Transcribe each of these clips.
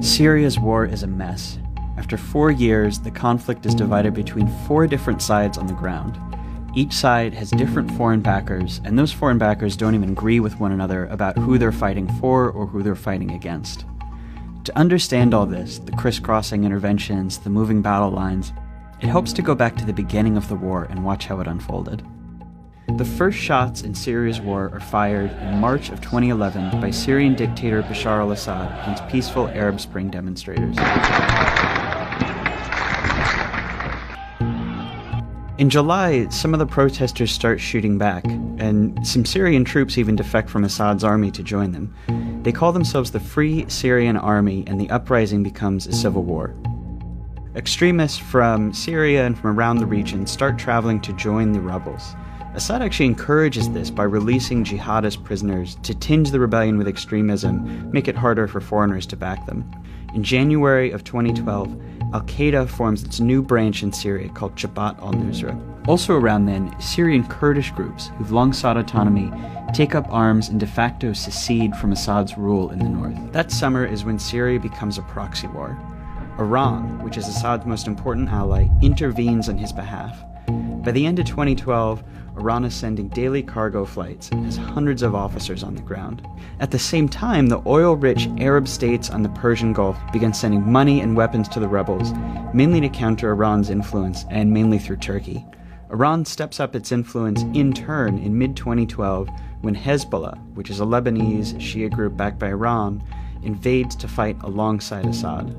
Syria's war is a mess. After 4 years, the conflict is divided between 4 different sides on the ground. Each side has different foreign backers, and those foreign backers don't even agree with one another about who they're fighting for or who they're fighting against. To understand all this, the crisscrossing interventions, the moving battle lines, it helps to go back to the beginning of the war and watch how it unfolded. The first shots in Syria's war are fired in March of 2011 by Syrian dictator Bashar al-Assad against peaceful Arab Spring demonstrators. In July, some of the protesters start shooting back, and some Syrian troops even defect from Assad's army to join them. They call themselves the Free Syrian Army, and the uprising becomes a civil war. Extremists from Syria and from around the region start traveling to join the rebels. Assad actually encourages this by releasing jihadist prisoners to tinge the rebellion with extremism, make it harder for foreigners to back them. In January of 2012, al-Qaeda forms its new branch in Syria called Jabhat al-Nusra. Also around then, Syrian Kurdish groups, who've long sought autonomy, take up arms and de facto secede from Assad's rule in the north. That summer is when Syria becomes a proxy war. Iran, which is Assad's most important ally, intervenes on his behalf. By the end of 2012, Iran is sending daily cargo flights and has hundreds of officers on the ground. At the same time, the oil-rich Arab states on the Persian Gulf began sending money and weapons to the rebels, mainly to counter Iran's influence and mainly through Turkey. Iran steps up its influence in turn in mid-2012 when Hezbollah, which is a Lebanese Shia group backed by Iran, invades to fight alongside Assad.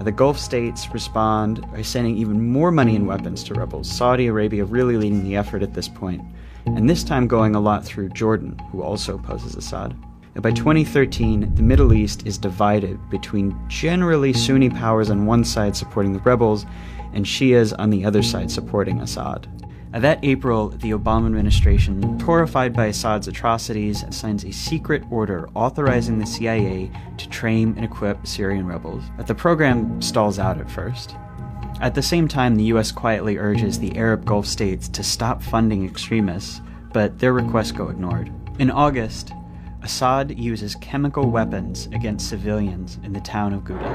The Gulf states respond by sending even more money and weapons to rebels, Saudi Arabia really leading the effort at this point, and this time going a lot through Jordan, who also opposes Assad. And by 2013, the Middle East is divided between generally Sunni powers on one side supporting the rebels and Shias on the other side supporting Assad. That April, the Obama administration, horrified by Assad's atrocities, signs a secret order authorizing the CIA to train and equip Syrian rebels. The program stalls out at first. At the same time, the US quietly urges the Arab Gulf states to stop funding extremists, but their requests go ignored. In August, Assad uses chemical weapons against civilians in the town of Ghouta.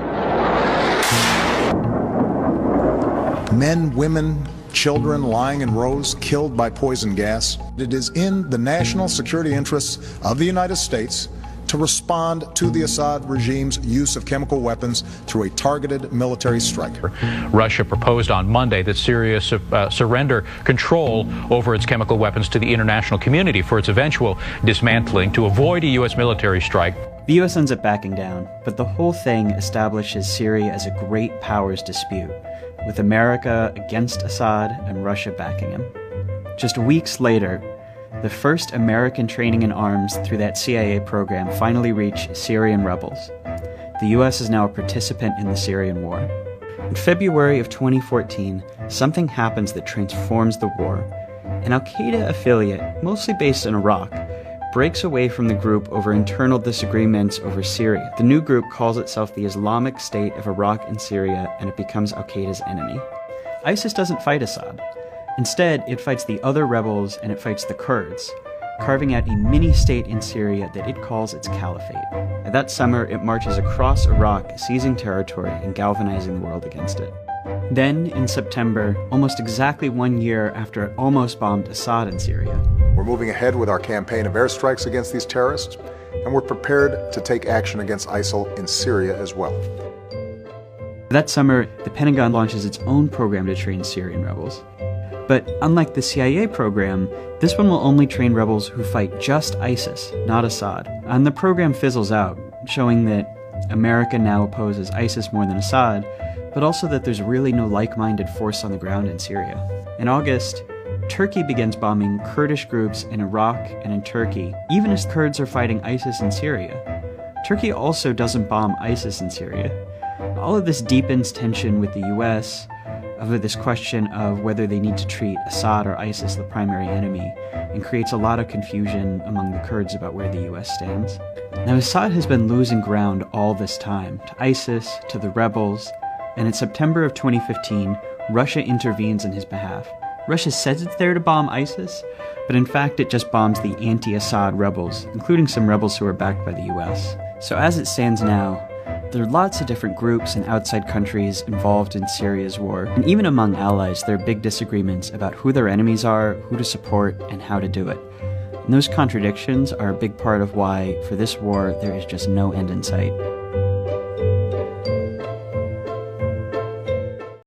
Men, women, children lying in rows, killed by poison gas. It is in the national security interests of the United States to respond to the Assad regime's use of chemical weapons through a targeted military strike. Russia proposed on Monday that Syria surrender control over its chemical weapons to the international community for its eventual dismantling to avoid a U.S. military strike. The US ends up backing down, but the whole thing establishes Syria as a great powers dispute, with America against Assad and Russia backing him. Just weeks later, the first American training in arms through that CIA program finally reached Syrian rebels. The US is now a participant in the Syrian war. In February of 2014, something happens that transforms the war. An al-Qaeda affiliate, mostly based in Iraq, breaks away from the group over internal disagreements over Syria. The new group calls itself the Islamic State of Iraq and Syria, and it becomes al-Qaeda's enemy. ISIS doesn't fight Assad. Instead, it fights the other rebels and it fights the Kurds, carving out a mini-state in Syria that it calls its caliphate. And that summer, it marches across Iraq, seizing territory and galvanizing the world against it. Then, in September, almost exactly 1 year after it almost bombed Assad in Syria, We're moving ahead with our campaign of airstrikes against these terrorists, and we're prepared to take action against ISIL in Syria as well. That summer, the Pentagon launches its own program to train Syrian rebels. But unlike the CIA program, this one will only train rebels who fight just ISIS, not Assad. And the program fizzles out, showing that America now opposes ISIS more than Assad, but also that there's really no like-minded force on the ground in Syria. In August, Turkey begins bombing Kurdish groups in Iraq and in Turkey, even as Kurds are fighting ISIS in Syria. Turkey also doesn't bomb ISIS in Syria. All of this deepens tension with the US over this question of whether they need to treat Assad or ISIS the primary enemy, and creates a lot of confusion among the Kurds about where the US stands. Now, Assad has been losing ground all this time, to ISIS, to the rebels, and in September of 2015, Russia intervenes on his behalf. Russia says it's there to bomb ISIS, but in fact it just bombs the anti-Assad rebels, including some rebels who are backed by the US. So as it stands now, There are lots of different groups and outside countries involved in Syria's war, and even among allies there are big disagreements about who their enemies are, who to support, and how to do it. And those contradictions are a big part of why, for this war, there is just no end in sight.